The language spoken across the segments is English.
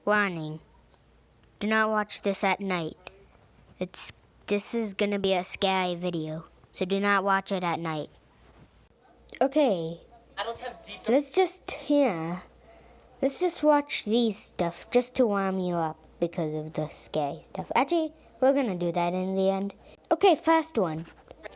Warning. Do not watch this at night. This is gonna be a scary video, so do not watch it at night. Okay, let's just watch these stuff just to warm you up because of the scary stuff. Actually, we're gonna do that in the end. Okay, fast one.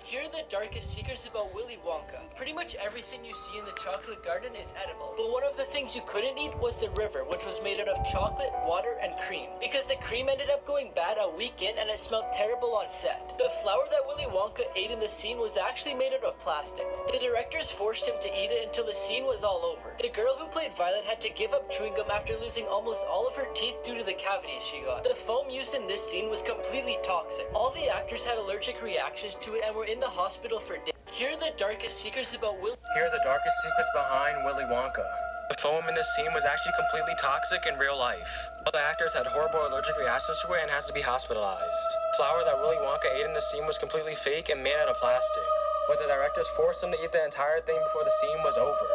Here are the darkest secrets about Willy Wonka. Pretty much everything you see in the chocolate garden is edible. But one of the things you couldn't eat was the river, which was made out of chocolate, water, and cream. Because the cream ended up going bad a week in and it smelled terrible on set. The flour that Willy Wonka ate in the scene was actually made out of plastic. The directors forced him to eat it until the scene was all over. The girl who played Violet had to give up chewing gum after losing almost all of her teeth due to the cavities she got. The foam used in this scene was completely toxic. All the actors had allergic reactions to it and were in the hospital for days. Here are the darkest secrets about Willy. Here are the darkest secrets behind Willy Wonka. The foam in this scene was actually completely toxic in real life. All the actors had horrible allergic reactions to it and has to be hospitalized. Flour that Willy Wonka ate in the scene was completely fake and made out of plastic. But the directors forced him to eat the entire thing before the scene was over.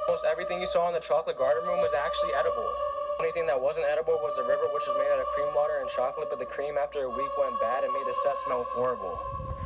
Almost everything you saw in the chocolate garden room was actually edible. The only thing that wasn't edible was the river, which was made out of cream water and chocolate, but the cream after a week went bad and made the set smell horrible.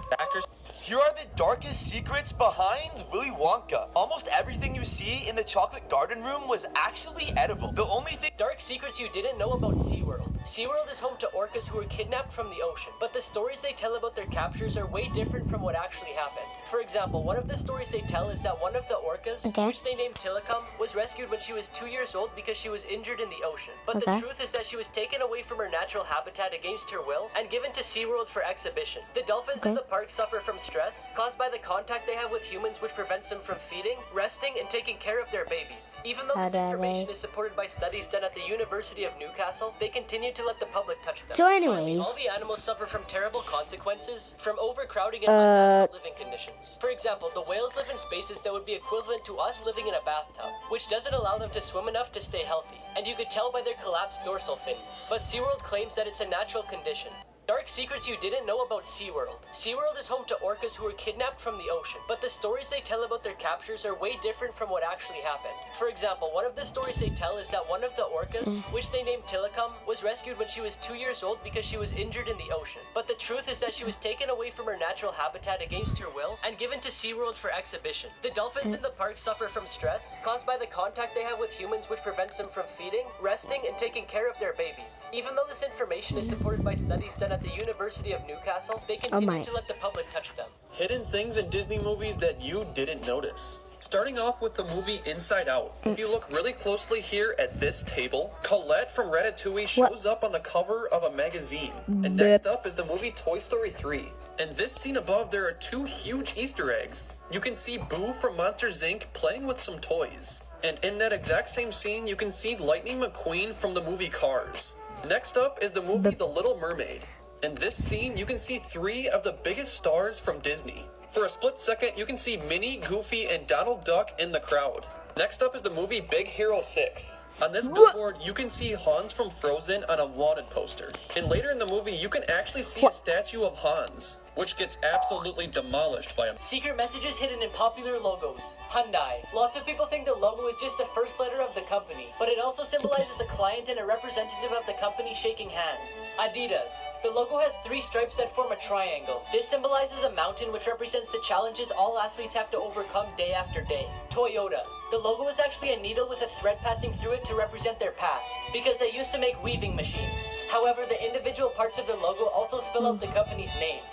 The actors. Here are the darkest secrets behind Willy Wonka. Almost everything you see in the chocolate garden room was actually edible. The only thing. Dark secrets you didn't know about SeaWorld. SeaWorld is home to orcas who were kidnapped from the ocean, but the stories they tell about their captures are way different from what actually happened. For example, one of the stories they tell is that one of the orcas, which they named Telecubbies, was rescued when she was 2 years old because she was injured in the ocean. But the truth is that she was taken away from her natural habitat against her will and given to SeaWorld for exhibition. The dolphins in the park suffer from stress caused by the contact they have with humans, which prevents them from feeding, resting, and taking care of their babies. Even though this information is supported by studies done at the University of Newcastle, they continue to let the public touch them. So anyways, all the animals suffer from terrible consequences from overcrowding and unnatural living conditions. For example, the whales live in spaces that would be equivalent to us living in a bathtub, which doesn't allow them to swim enough to stay healthy, and you could tell by their collapsed dorsal fins. But SeaWorld claims that it's a natural condition. Dark secrets you didn't know about SeaWorld. SeaWorld is home to orcas who were kidnapped from the ocean, but the stories they tell about their captures are way different from what actually happened. For example, one of the stories they tell is that one of the orcas, which they named Telecubbies, was rescued when she was 2 years old because she was injured in the ocean. But the truth is that she was taken away from her natural habitat against her will and given to SeaWorld for exhibition. The dolphins in the park suffer from stress caused by the contact they have with humans, which prevents them from feeding, resting, and taking care of their babies. Even though this information is supported by studies done at the University of Newcastle, they continue to let the public touch them. Hidden things in Disney movies that you didn't notice. Starting off with the movie Inside Out. If you look really closely here at this table, Colette from Ratatouille shows up on the cover of a magazine. And next up is the movie Toy Story 3. In this scene above, there are 2 huge Easter eggs. You can see Boo from Monsters Inc. playing with some toys. And in that exact same scene, you can see Lightning McQueen from the movie Cars. Next up is the movie The Little Mermaid. In this scene, you can see 3 of the biggest stars from Disney. For a split second, you can see Minnie, Goofy, and Donald Duck in the crowd. Next up is the movie Big Hero 6. On this billboard, you can see Hans from Frozen on a wanted poster. And later in the movie, you can actually see a statue of Hans, which gets absolutely demolished by him. Secret messages hidden in popular logos. Hyundai. Lots of people think the logo is just the first letter of the company, but it also symbolizes a client and a representative of the company shaking hands. Adidas. The logo has 3 stripes that form a triangle. This symbolizes a mountain, which represents the challenges all athletes have to overcome day after day. Toyota. The logo is actually a needle with a thread passing through it to represent their past, because they used to make weaving machines. However, the individual parts of the logo also spell out the company's name.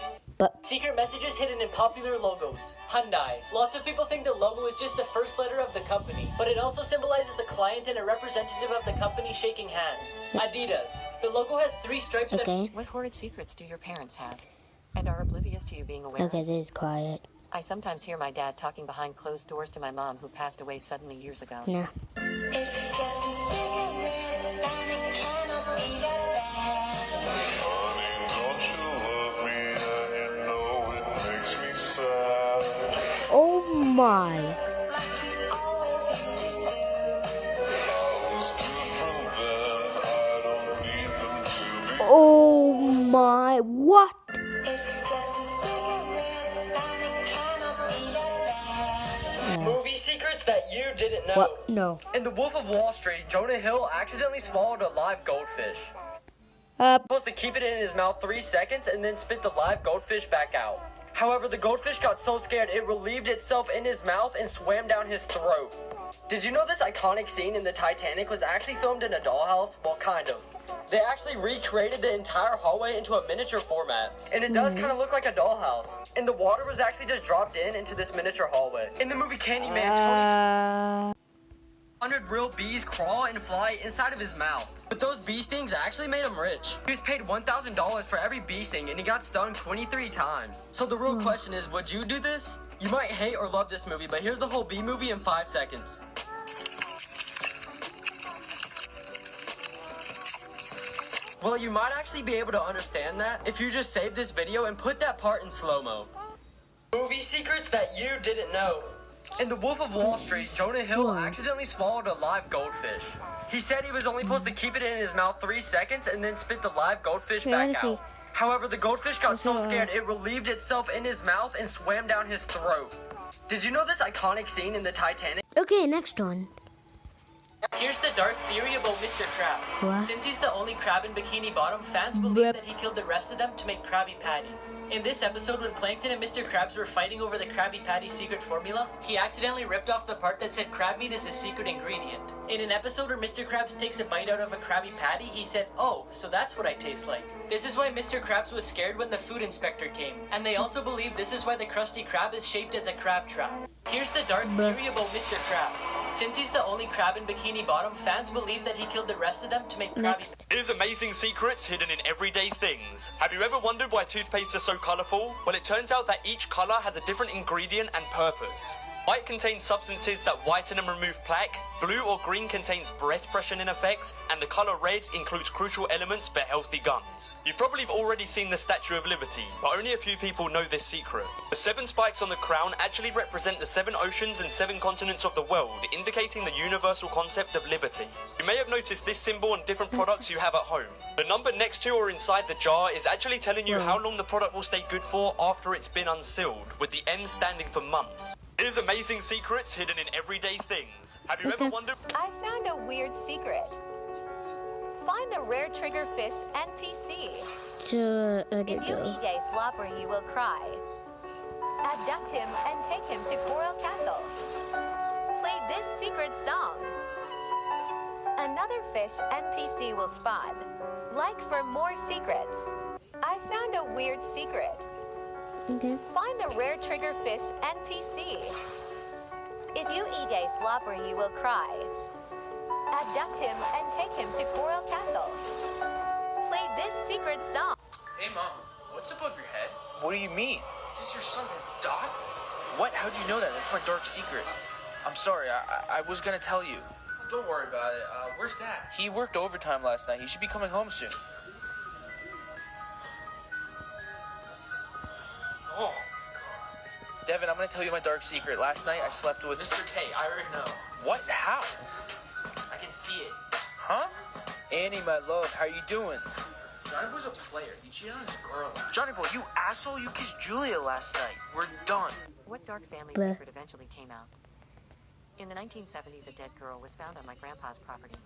Secret messages hidden in popular logos. Hyundai. Lots of people think the logo is just the first letter of the company, but it also symbolizes a client and a representative of the company shaking hands. Adidas. The logo has 3 stripes that... What horrid secrets do your parents have and are oblivious to you being aware of? Okay, this is quiet. I sometimes hear my dad talking behind closed doors to my mom, who passed away suddenly years ago. No. It's just a cigarette and it cannot be that bad. Honey, don't you love me and you know it makes me sad. Oh my. Like you always used to do. I was different then, I don't need them to be. Oh my. What? It's just a cigarette and it cannot be that bad. Movie secrets that you didn't know. What? No. In The Wolf of Wall Street, Jonah Hill accidentally swallowed a live goldfish. Supposed to keep it in his mouth 3 seconds and then spit the live goldfish back out. However, the goldfish got so scared it relieved itself in his mouth and swam down his throat. Did you know this iconic scene in the Titanic was actually filmed in a dollhouse? Well, kind of. They actually recreated the entire hallway into a miniature format. And it does kind of look like a dollhouse. And the water was actually just dropped into this miniature hallway. In the movie Candyman, 100 real bees crawl and fly inside of his mouth. But those bee stings actually made him rich. He was paid $1,000 for every bee sting and he got stung 23 times. So the real question is, would you do this? You might hate or love this movie, but here's the whole bee movie in 5 seconds. Well, you might actually be able to understand that if you just save this video and put that part in slow-mo. Movie secrets that you didn't know. In The Wolf of Wall Street, Jonah Hill accidentally swallowed a live goldfish. He said he was only supposed to keep it in his mouth 3 seconds and then spit the live goldfish back out. However, the goldfish got so scared it relieved itself in his mouth and swam down his throat. Did you know this iconic scene in the Titanic? Okay, next one. Here's the dark theory about Mr. Krabs. What? Since he's the only crab in Bikini Bottom, fans believe that he killed the rest of them to make Krabby Patties. In this episode, when Plankton and Mr. Krabs were fighting over the Krabby Patty secret formula, he accidentally ripped off the part that said crab meat is the secret ingredient. In an episode where Mr. Krabs takes a bite out of a Krabby Patty, he said, "Oh, so that's what I taste like." This is why Mr. Krabs was scared when the food inspector came. And they also believe this is why the Krusty Krab is shaped as a crab trap. Here's the dark theory about Mr. Krabs. Since he's the only crab in Bikini Bottom, fans believe that he killed the rest of them to make Krabby. Here's amazing secrets hidden in everyday things. Have you ever wondered why toothpaste is so colourful? Well, it turns out that each colour has a different ingredient and purpose. White contains substances that whiten and remove plaque, blue or green contains breath freshening effects, and the colour red includes crucial elements for healthy gums. You probably have already seen the Statue of Liberty, but only a few people know this secret. The 7 spikes on the crown actually represent the 7 oceans and 7 continents of the world, indicating the universal concept of liberty. You may have noticed this symbol on different products you have at home. The number next to or inside the jar is actually telling you how long the product will stay good for after it's been unsealed, with the M standing for months. Here's amazing secrets hidden in everyday things. Have you ever wondered? I found a weird secret. Find the rare triggerfish NPC. If you eat a flopper, he will cry. Abduct him and take him to Coral Castle. Play this secret song. Another fish NPC will spawn. Like for more secrets. I found a weird secret. Find the rare triggerfish NPC. If you eat a flopper, he will cry. Abduct him and take him to Coral Castle. Play this secret song. Hey, Mom, what's above your head? What do you mean? Is this your son's dog? What? How'd you know that? That's my dark secret. I'm sorry, I was gonna tell you. Don't worry about it. Where's Dad? He worked overtime last night. He should be coming home soon. Oh, Devin, I'm gonna tell you my dark secret. Last night I slept with... Mr. K, I already know. What? How? I can see it. Huh? Annie, my love, how you doing? Johnny Boy's a player. He cheated on his girl. Johnny boy, you asshole, you kissed Julia last night. We're done. What dark family secret eventually came out? In the 1970s, a dead girl was found on my grandpa's property.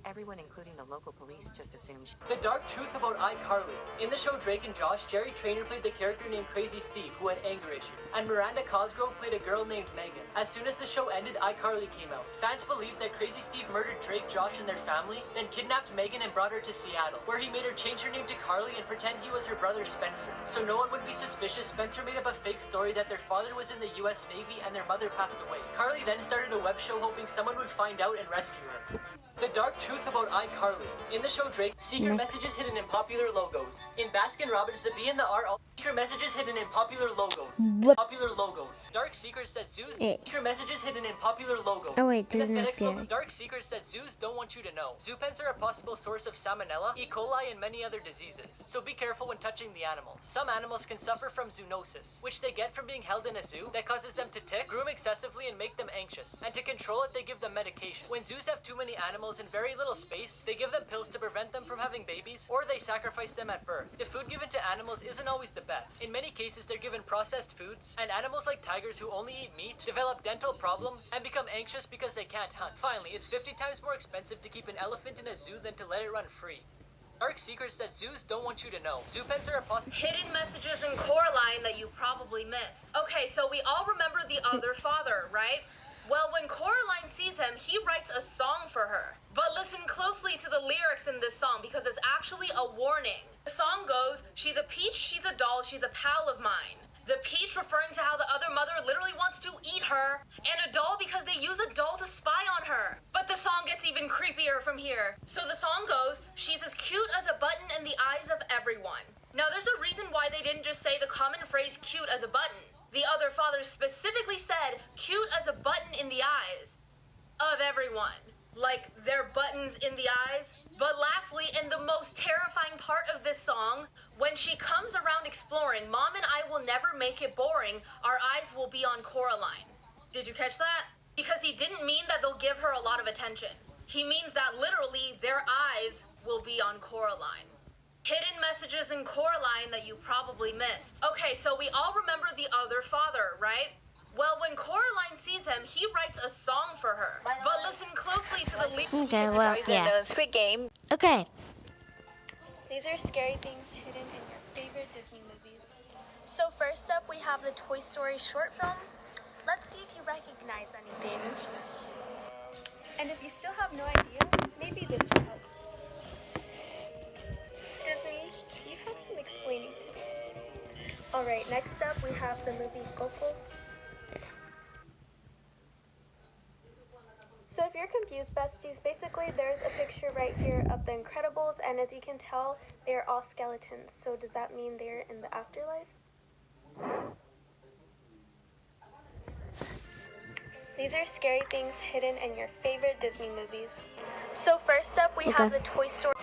Everyone, including the local police, just assumed The dark truth about iCarly. In the show Drake and Josh, Jerry Traynor played the character named Crazy Steve, who had anger issues. And Miranda Cosgrove played a girl named Megan. As soon as the show ended, iCarly came out. Fans believed that Crazy Steve murdered Drake, Josh, and their family, then kidnapped Megan and brought her to Seattle, where he made her change her name to Carly and pretend he was her brother Spencer. So no one would be suspicious, Spencer made up a fake story that their father was in the US Navy and their mother passed away. Carly then started a web show hoping someone would find out and rescue her. The dark truth about iCarly. In the show Drake, secret messages hidden in popular logos. In Baskin Robbins, the B and the R all secret messages hidden in popular logos. Popular logos. Dark secrets that zoos. Secret messages hidden in popular logos. Oh wait, In this the is not FedEx logo, scary. dark secrets that zoos don't want you to know. Zoo pens are a possible source of salmonella, E. coli, and many other diseases. So be careful when touching the animals. Some animals can suffer from zoonosis, which they get from being held in a zoo that causes them to tick, groom excessively, and make them anxious. And to control it, they give them medication. When zoos have too many animals and very little little space, they give them pills to prevent them from having babies, or they sacrifice them at birth. The food given to animals isn't always the best. In many cases, they're given processed foods, and animals like tigers who only eat meat develop dental problems and become anxious because they can't hunt. Finally, it's 50 times more expensive to keep an elephant in a zoo than to let it run free. Dark secrets that zoos don't want you to know. Zoo pens are a hidden messages in Coraline that you probably missed. Okay, so we all remember the other father, right? Well, when Coraline sees him, he writes a song for her. But listen closely to the lyrics in this song because it's actually a warning. The song goes, she's a peach, she's a doll, she's a pal of mine. The peach referring to how the other mother literally wants to eat her, and a doll because they use a doll to spy on her. But the song gets even creepier from here. So the song goes, she's as cute as a button in the eyes of everyone. Now there's a reason why they didn't just say the common phrase cute as a button. The other father specifically said cute as a button in the eyes of everyone. Like they're buttons in the eyes. But lastly, and the most terrifying part of this song, when she comes around exploring, Mom and I will never make it boring, our eyes will be on Coraline. Did you catch that? Because he didn't mean that they'll give her a lot of attention. He means that literally their eyes will be on Coraline. Hidden messages in Coraline that you probably missed. Okay, so we all remember the other father, right? Well, when Coraline sees him, he writes a song for her. But listen closely to the lyrics. Okay, well, yeah. Squid Game. Okay. These are scary things hidden in your favorite Disney movies. So first up, we have the Toy Story short film. Let's see if you recognize anything. And if you still have no idea, maybe this will help. Disney, you have some explaining to do. Alright, next up, we have the movie Coco. So if you're confused, besties, basically there's a picture right here of the Incredibles, and as you can tell, they're all skeletons. So does that mean they're in the afterlife? These are scary things hidden in your favorite Disney movies. So first up, we have the Toy Story.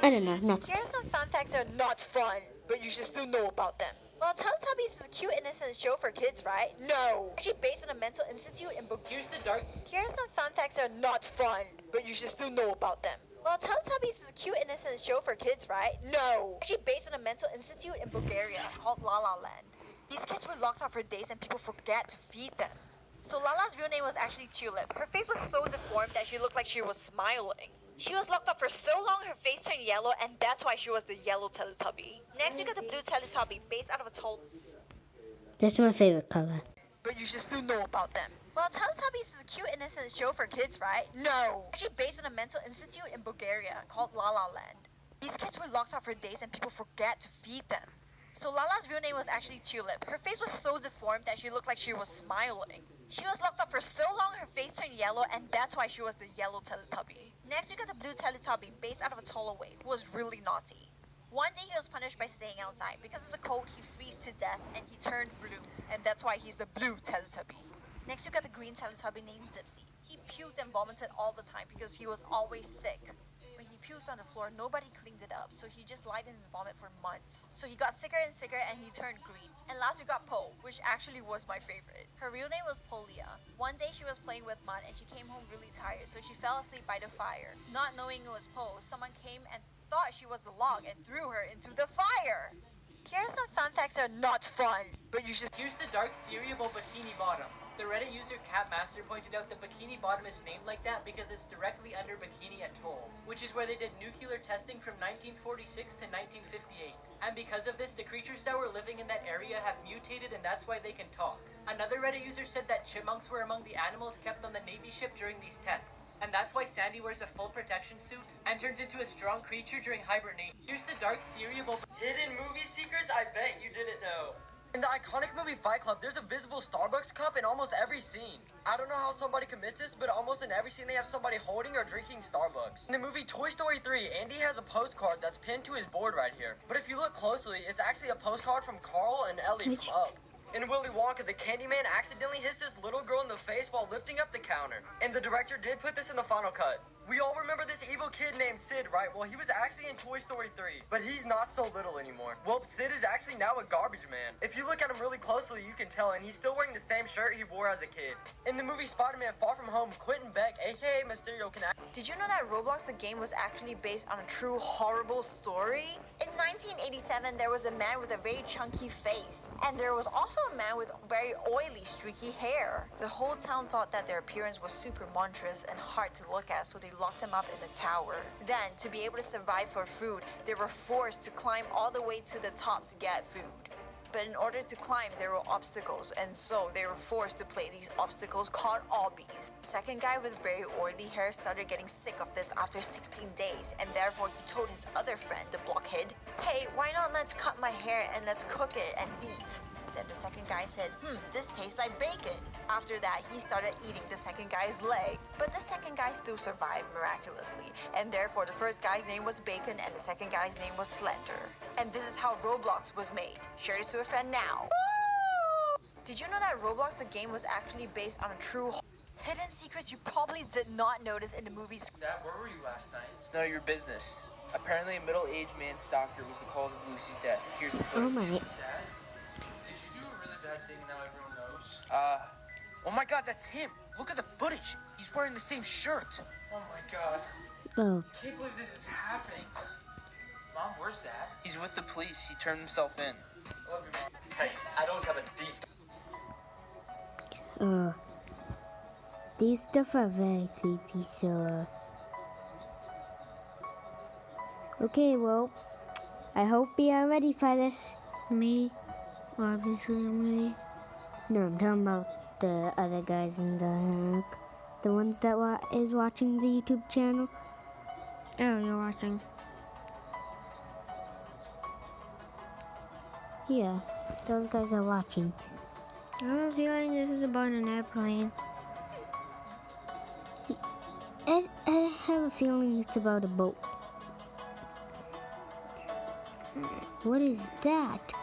I don't know, next. Here are some fun facts that are not fun, but you should still know about them. Well, Teletubbies is a cute, innocent show for kids, right? No! Actually based on a mental institute in Bikini. Here's the dark. Here are some fun facts that are not fun, but you should still know about them. Well, Teletubbies is a cute, innocent show for kids, right? No! Actually based on a mental institute in Bulgaria called La La Land. These kids were locked up for days and people forget to feed them. So Lala's real name was actually Tulip. Her face was so deformed that she looked like she was smiling. She was locked up for so long her face turned yellow, and that's why she was the yellow Teletubby. Next we got the blue Teletubby based out of a tall... That's my favorite color. But you should still know about them. Well, Teletubbies is a cute, innocent show for kids, right? No! Actually based on a mental institute in Bulgaria called La La Land. These kids were locked up for days and people forget to feed them. So Lala's real name was actually Tulip. Her face was so deformed that she looked like she was smiling. She was locked up for so long her face turned yellow, and that's why she was the yellow Teletubby. Next we got the blue Teletubby based out of a Tolaway who was really naughty. One day he was punished by staying outside. Because of the cold he freezed to death and he turned blue, and that's why he's the blue Teletubby. Next we got the green Teletubby named Dipsy. He puked and vomited all the time because he was always sick. When he puked on the floor, nobody cleaned it up, so he just lied in his vomit for months. So he got sicker and sicker and he turned green. And last we got Po, which actually was my favorite. Her real name was Polia. One day she was playing with mud and she came home really tired, so she fell asleep by the fire. Not knowing it was Po, someone came and thought she was a log and threw her into the fire. Here are some fun facts that are not fun, but you should... Here's the dark theory about Bikini Bottom. The Reddit user Catmaster pointed out that Bikini Bottom is named like that because it's directly under Bikini Atoll, which is where they did nuclear testing from 1946 to 1958. And because of this, the creatures that were living in that area have mutated, and that's why they can talk. Another Reddit user said that chipmunks were among the animals kept on the Navy ship during these tests, and that's why Sandy wears a full protection suit and turns into a strong creature during hibernation. Here's the dark theory about Hidden movie secrets I bet you didn't know. In the iconic movie Fight Club, there's a visible Starbucks cup in almost every scene. I don't know how somebody could miss this, but almost in every scene they have somebody holding or drinking Starbucks. In the movie Toy Story 3, Andy has a postcard that's pinned to his board right here. But if you look closely, it's actually a postcard from Carl and Ellie from Up. In Willy Wonka, the Candyman accidentally hits this little girl in the face while lifting up the counter. And the director did put this in the final cut. We all remember this evil kid named Sid, right? Well, he was actually in Toy Story 3, but he's not so little anymore. Well, Sid is actually now a garbage man. If you look at him really closely, you can tell, and he's still wearing the same shirt he wore as a kid. In the movie Spider-Man Far From Home, Quentin Beck, aka Mysterio, can act. Did you know that Roblox the game was actually based on a true horrible story? In 1987, there was a man with a very chunky face, and there was also a man with very oily, streaky hair. The whole town thought that their appearance was super monstrous and hard to look at, so they locked them up in a tower. Then, to be able to survive for food, they were forced to climb all the way to the top to get food. But in order to climb, there were obstacles, and so they were forced to play these obstacles called obbies. The second guy with very oily hair started getting sick of this after 16 days, and therefore he told his other friend, the blockhead, "Hey, why not let's cut my hair and let's cook it and eat?" Then the second guy said, "This tastes like bacon." After that, he started eating the second guy's leg. But the second guy still survived miraculously, and therefore the first guy's name was Bacon and the second guy's name was Slender. And this is how Roblox was made. Share it to a friend now. Did you know that Roblox the game was actually based on a true hidden secrets you probably did not notice in the movies? Dad, where were you last night? It's none of your business. Apparently a middle-aged man stalker was the cause of Lucy's death. Here's the footage. Oh my. Dad, did you do a really bad thing now everyone knows? Oh my god, that's him. Look at the footage. He's wearing the same shirt. Oh my god. Oh. I can't believe this is happening. Mom, where's Dad? He's with the police. He turned himself in. I love you, Mom. Hey, adults have a deep... These stuff are very creepy, so, okay, well, I hope you are ready for this. Me? Obviously I'm ready. No, I'm talking about the other guys in the ones that is watching the YouTube channel. Oh, you're watching. Yeah, those guys are watching. I have a feeling this is about an airplane. I have a feeling it's about a boat. What is that?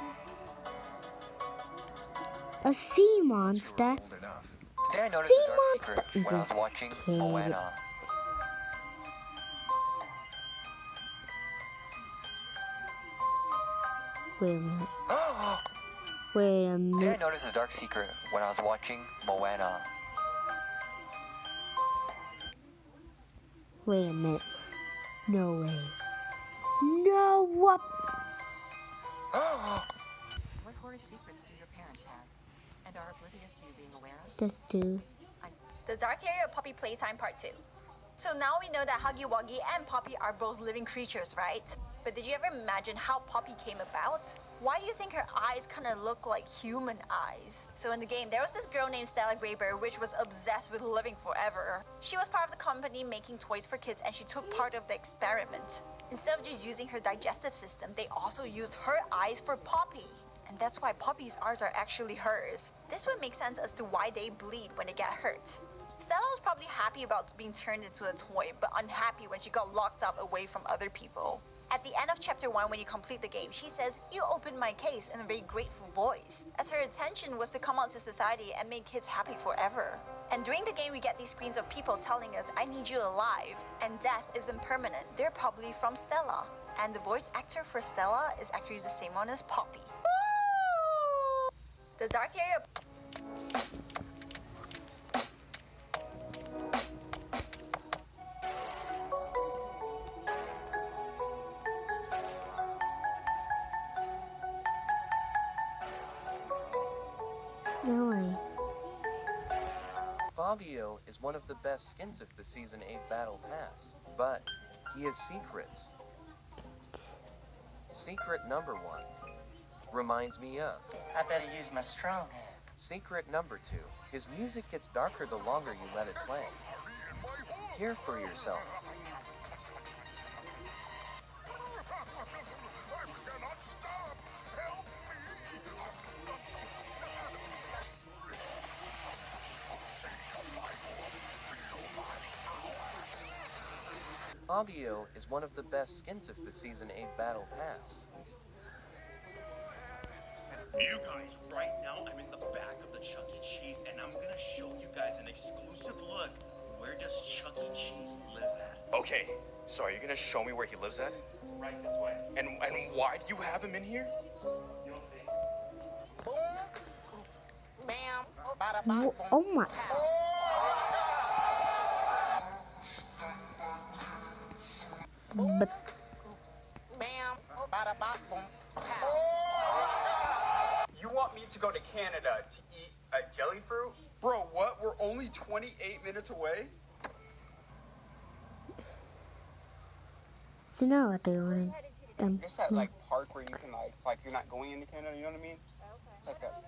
A sea monster. Today I noticed Sea a dark monster. secret when I was watching Just kidding. Moana. Wait a minute. Wait a Today I minute. noticed a dark secret when I was watching Moana. Wait a minute. No way. No, what? What horrid secrets do your parents have? And are oblivious to you being aware of? Just do. The Dark Theory of Poppy Playtime Part 2. So now we know that Huggy Wuggy and Poppy are both living creatures, right? But did you ever imagine how Poppy came about? Why do you think her eyes kind of look like human eyes? So in the game, there was this girl named Stella Graybear which was obsessed with living forever. She was part of the company making toys for kids and she took part of the experiment. Instead of just using her digestive system, they also used her eyes for Poppy. And that's why Poppy's eyes are actually hers. This would make sense as to why they bleed when they get hurt. Stella was probably happy about being turned into a toy, but unhappy when she got locked up away from other people. At the end of chapter 1, when you complete the game, she says, "You opened my case," in a very grateful voice, as her intention was to come out to society and make kids happy forever. And during the game, we get these screens of people telling us, "I need you alive," and death is impermanent. They're probably from Stella. And the voice actor for Stella is actually the same one as Poppy. The Dark Theory of... No way. Fabio is one of the best skins of the Season 8 Battle Pass, but he has secrets. Secret number 1 reminds me of. I better use my strong hand. Secret number 2, his music gets darker the longer you let it play. Hear for yourself. Fabio is one of the best skins of the Season 8 Battle Pass. You guys, right now I'm in the back of the Chuck E. Cheese and I'm gonna show you guys an exclusive look. Where does Chuck E. Cheese live at? Okay, so are you gonna show me where he lives at? Right this way. And why do you have him in here? You'll see. Oh my. But You want me to go to Canada to eat a jelly fruit? Bro, what? We're only 28 minutes away? so now what do you want? Just that like park where you can like you're not going into Canada, you know what I mean? Like that.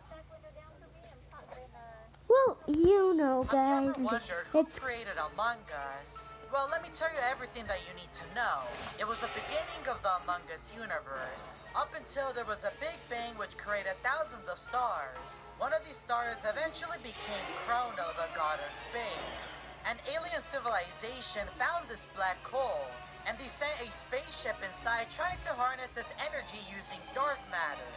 Well, you know, guys, Wondered who it's created Among Us? Well, let me tell you everything that you need to know. It was the beginning of the Among Us universe, up until there was a Big Bang which created thousands of stars. One of these stars eventually became Chrono, the god of space. An alien civilization found this black hole, and they sent a spaceship inside trying to harness its energy using dark matter.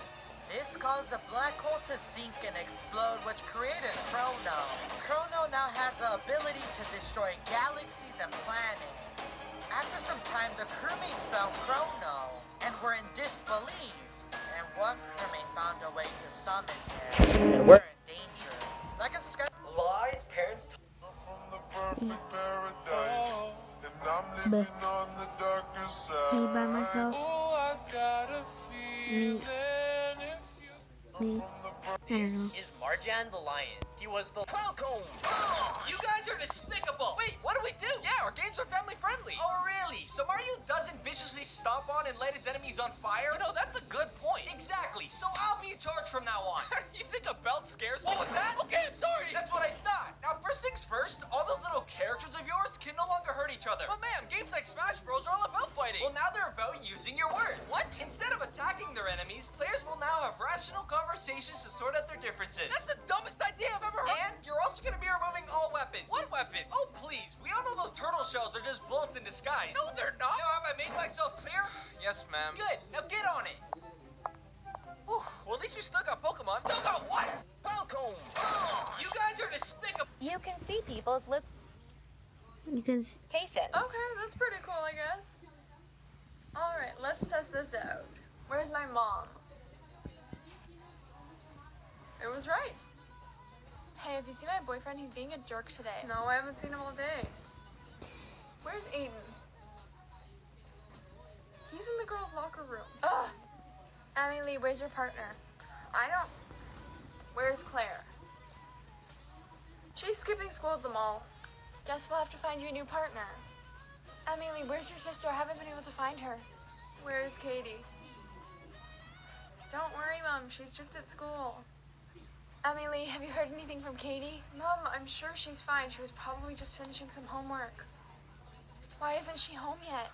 This caused the black hole to sink and explode, which created Chrono. Chrono now had the ability to destroy galaxies and planets. After some time, the crewmates found Chrono and were in disbelief. And one crewmate found a way to summon him. And we're in danger. Like and subscribe. Lies, parents. me by myself. Me. I don't know. Is Marjan the lion? He was the Falcon. You guys are despicable. Wait, what do we do? Yeah, our games are family friendly. Oh, really? So Mario doesn't viciously stomp on and light his enemies on fire? You know, that's a good point. Exactly. So I'll be in charge from now on. You think a belt scares me? What was that? Okay, I'm sorry. That's what I thought. Now, first things first, all those little characters of yours can no longer hurt each other. But ma'am, games like Smash Bros are all about fighting. Well, now they're about using your words. What? Instead of attacking their enemies, players will now have rational conversations to sort out their differences. That's the dumbest idea I've ever heard. And you're also going to be removing all weapons. What weapons? Oh, please. We all know those turtle shells are just bullets in disguise. No, they're not. Now, have I made myself clear? Yes, ma'am. Good. Now get on it. Whew. Well, at least we still got Pokemon. Still got what? Falcon. You guys are despicable. You can see people's You can. location. Okay, that's pretty cool, I guess. Alright, let's test this out. Where's my mom? It was right. Hey, have you seen my boyfriend? He's being a jerk today. No, I haven't seen him all day. Where's Aiden? He's in the girls' locker room. Ugh! Emily, where's your partner? I don't... Where's Claire? She's skipping school at the mall. Guess we'll have to find you a new partner. Emily, where's your sister? I haven't been able to find her. Where's Katie? Don't worry, Mom. She's just at school. Emily, have you heard anything from Katie? Mom, I'm sure she's fine. She was probably just finishing some homework. Why isn't she home yet?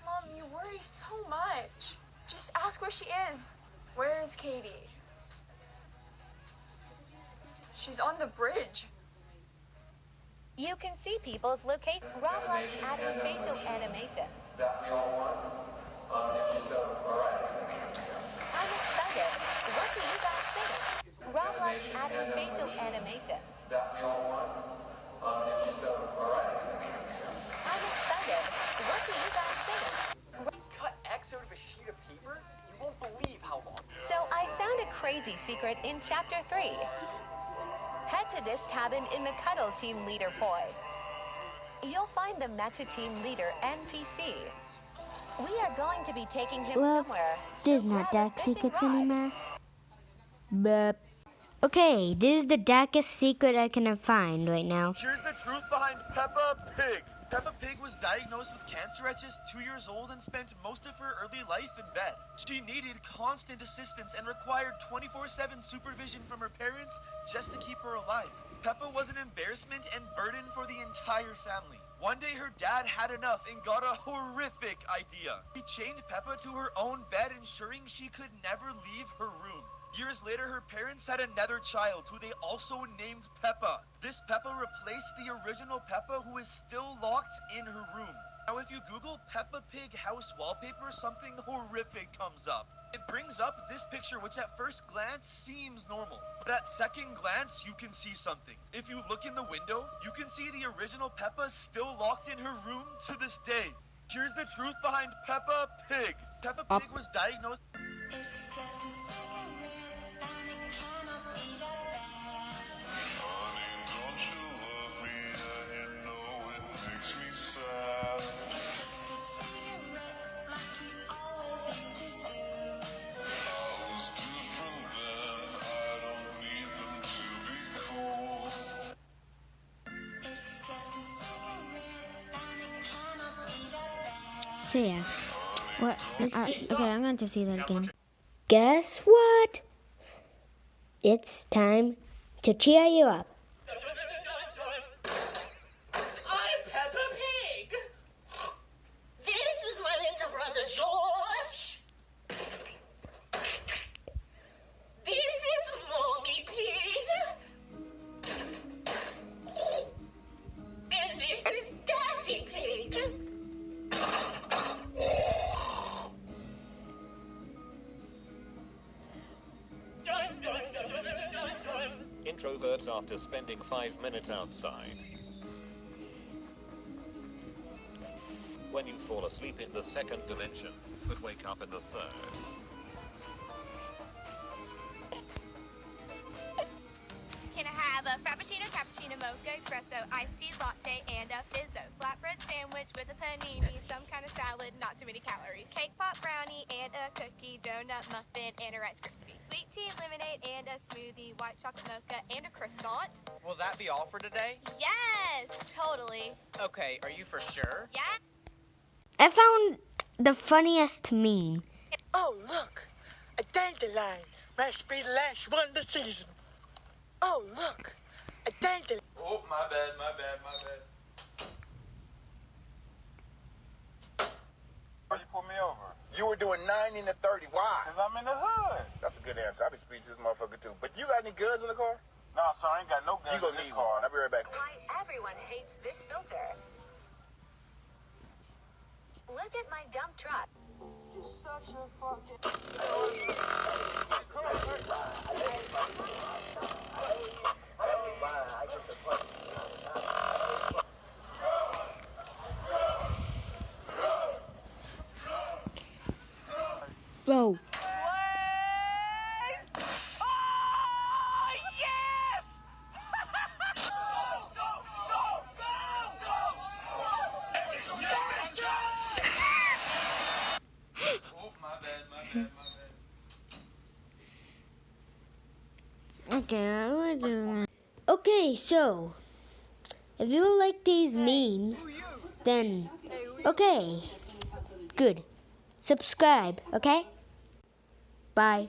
Mom, you worry so much. Just ask where she is. Where is Katie? She's on the bridge. You can see people's location. Roblox adding facial animations. That we all want. If you so, alright. I'm excited. What do you guys think? Roblox adding facial animations. That we all want. If you so, alright. I'm excited. What do you guys think? Cut X out of a sheet of paper? You won't believe how long. So I found a crazy secret in Chapter 3. Head to this cabin in the Cuddle Team Leader Poi. You'll find the Mecha Team Leader NPC. We are going to be taking him somewhere. There's not dark secrets anymore. But okay, this is the darkest secret I can find right now. Here's the truth behind Peppa Pig. Peppa Pig was diagnosed with cancer at just 2 years old and spent most of her early life in bed. She needed constant assistance and required 24/7 supervision from her parents just to keep her alive. Peppa was an embarrassment and burden for the entire family. One day her dad had enough and got a horrific idea. He chained Peppa to her own bed, ensuring she could never leave her room. Years later, her parents had another child who they also named Peppa. This Peppa replaced the original Peppa, who is still locked in her room. Now, if you Google Peppa Pig house wallpaper, something horrific comes up. It brings up this picture, which at first glance seems normal. But at second glance, you can see something. If you look in the window, you can see the original Peppa still locked in her room to this day. Here's the truth behind Peppa Pig. Peppa Pig was diagnosed. It's just a cigarette and it cannot be that bad. Honey, don't you love me and you know it makes me sad. It's just a cigarette like you always used to do. I was different then, I don't need them to be cool. It's just a cigarette and it cannot be that bad. So yeah. What? Okay, I'm going to see that again. Guess what? It's time to cheer you up. I'm Peppa Pig. This is my little brother George. This is Mommy Pig. And this is Daddy Pig. Introverts after spending 5 minutes outside. When you fall asleep in the second dimension, but wake up in the third. Can I have a frappuccino, cappuccino, mocha, espresso, iced tea, latte, and a fizzo? Flatbread sandwich with a panini, some kind of salad, not too many calories. Cake pop brownie and a cookie, donut muffin and a Rice Krispie. Sweet tea, lemonade, and a smoothie, white chocolate mocha, and a croissant. Will that be all for today? Yes, totally. Okay, are you for sure? Yeah. I found the funniest meme. Oh, look, a dandelion. Must be the last one this season. Oh, look, a dandelion. Oh, my bad. Why you pull me over? You were doing 90 to 30. Why? Because I'm in the hood. That's a good answer. I'll be speaking to this motherfucker too. But you got any guns in the car? No, sir, I ain't got no guns in this car. I'll be right back. Why everyone hates this filter. Look at my dump truck. You're such a fucking... Bro. Okay, so if you like these memes, then okay, good. Subscribe, okay? Bye.